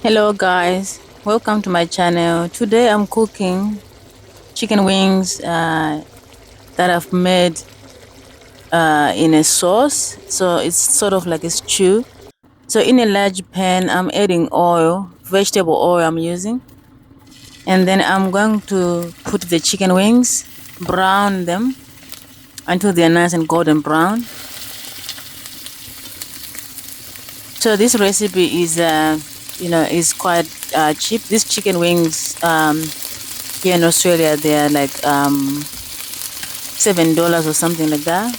Hello guys, welcome to my channel. Today I'm cooking chicken wings that I've made in a sauce. So it's sort of like a stew. So in a large pan I'm adding oil, vegetable oil I'm using. And then I'm going to put the chicken wings, brown them until they're nice and golden brown. So this recipe is quite cheap. These chicken wings here in Australia, they're like $7 or something like that.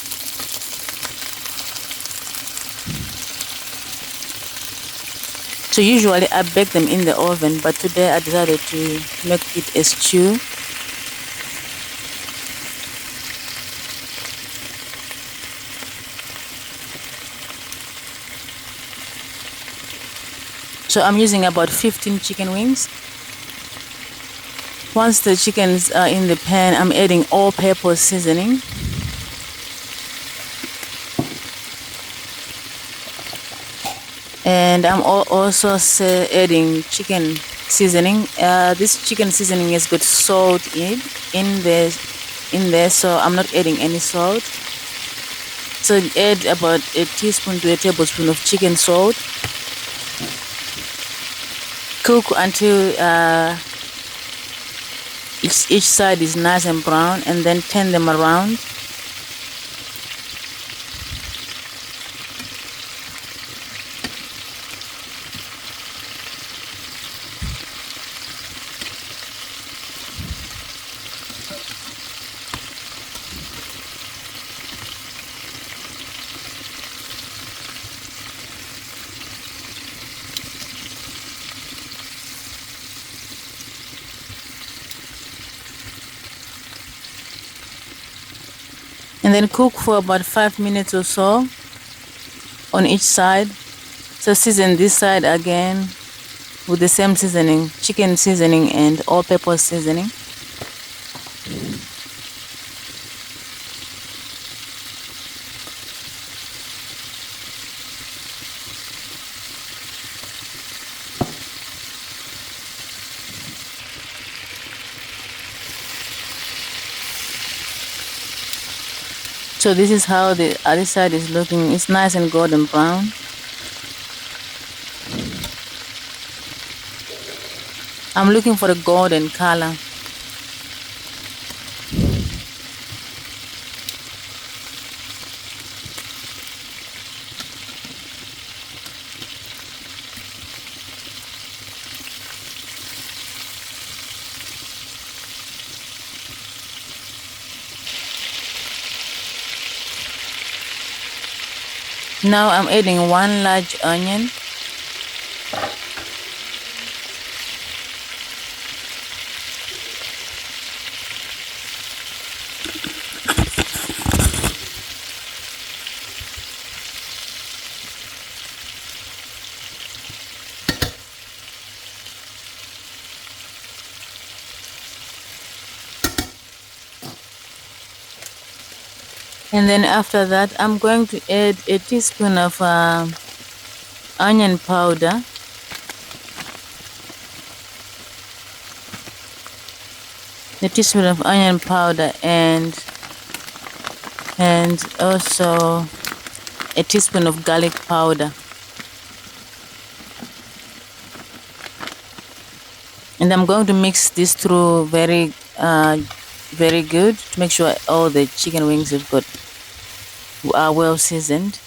So usually I bake them in the oven, but today I decided to make it a stew. So I'm using about 15 chicken wings. Once the chickens are in the pan, I'm adding all-purpose seasoning. And I'm also adding chicken seasoning. This chicken seasoning has got salt in there, so I'm not adding any salt. So add about a teaspoon to a tablespoon of chicken salt. Cook until each side is nice and brown, and then turn them around. And then cook for about 5 minutes or so on each side. So season this side again with the same seasoning, chicken seasoning and all-purpose seasoning. So this is how the other side is looking. It's nice and golden brown. I'm looking for a golden color. Now I'm adding one large onion. And then after that, I'm going to add a teaspoon of onion powder. A teaspoon of onion powder and also a teaspoon of garlic powder. And I'm going to mix this through very good to make sure all the chicken wings are well seasoned.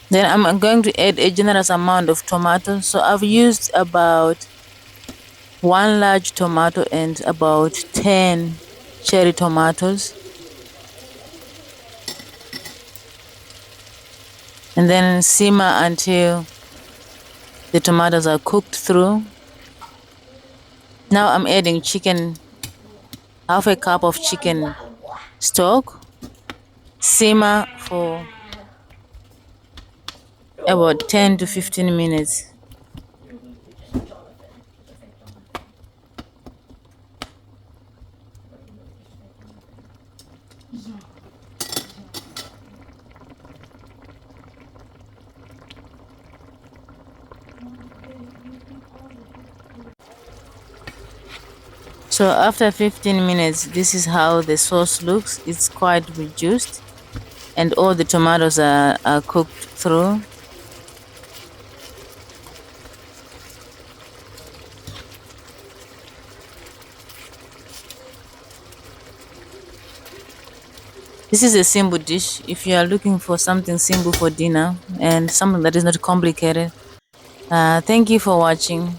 Then I'm going to add a generous amount of tomatoes. So I've used about one large tomato and about 10 cherry tomatoes. And then simmer until the tomatoes are cooked through. Now I'm adding half a cup of chicken stock. Simmer for about 10 to 15 minutes. So after 15 minutes, this is how the sauce looks. It's quite reduced and all the tomatoes are cooked through. This is a simple dish. If you are looking for something simple for dinner and something that is not complicated, thank you for watching.